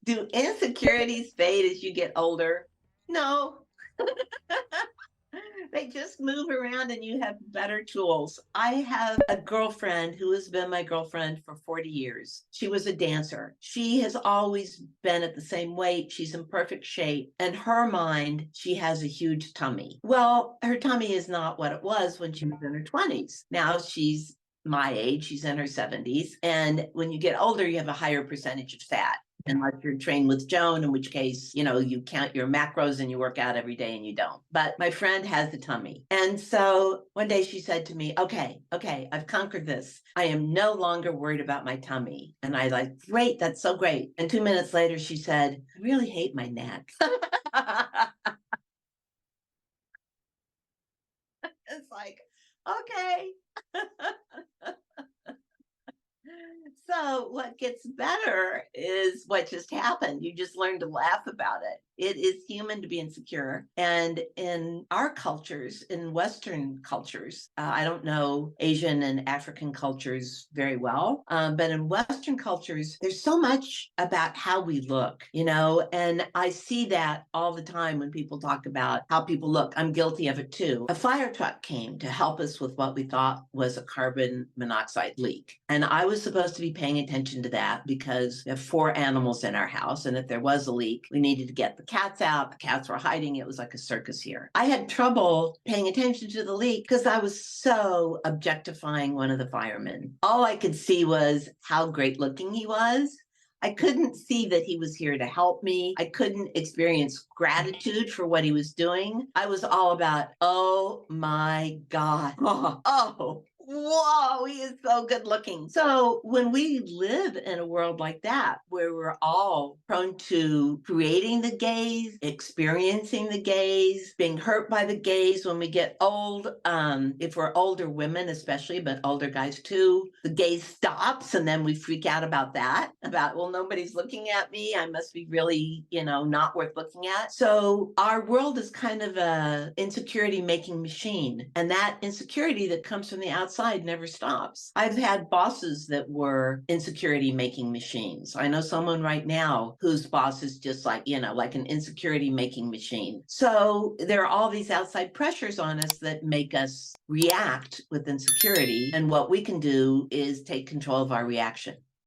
Do insecurities fade as you get older? No. They just move around and you have better tools. I have a girlfriend who has been my girlfriend for 40 years. She was a dancer. She has always been at the same weight. She's in perfect shape. In her mind, she has a huge tummy. Well, her tummy is not what it was when she was in her 20s. Now she's my age, she's in her 70s. And when you get older, you have a higher percentage of fat. Unless you're trained with Joan, in which case, you count your macros and you work out every day and you don't. But my friend has a tummy. And so one day she said to me, okay, I've conquered this. I am no longer worried about my tummy. And I like, great, that's so great. And 2 minutes later, she said, I really hate my neck. It's like, okay. So what gets better is what just happened. You just learn to laugh about it. It is human to be insecure. And in our cultures, in Western cultures, I don't know Asian and African cultures very well, but in Western cultures, there's so much about how we look, and I see that all the time when people talk about how people look. I'm guilty of it too. A fire truck came to help us with what we thought was a carbon monoxide leak. And I was supposed to be paying attention to that because we have 4 animals in our house. And if there was a leak, we needed to get the cats out. The cats were hiding. It was like a circus here. I had trouble paying attention to the leak because I was so objectifying one of the firemen. All I could see was how great looking he was. I couldn't see that he was here to help me. I couldn't experience gratitude for what he was doing. I was all about, oh my God. Oh, whoa, he is so good looking. So when we live in a world like that, where we're all prone to creating the gaze, experiencing the gaze, being hurt by the gaze when we get old, if we're older women especially, but older guys too, the gaze stops and then we freak out about that, well, nobody's looking at me. I must be really, not worth looking at. So our world is kind of a insecurity making machine. And that insecurity that comes from the outside never stops. I've had bosses that were insecurity making machines. I know someone right now whose boss is just like, like an insecurity making machine. So there are all these outside pressures on us that make us react with insecurity. And what we can do is take control of our reaction.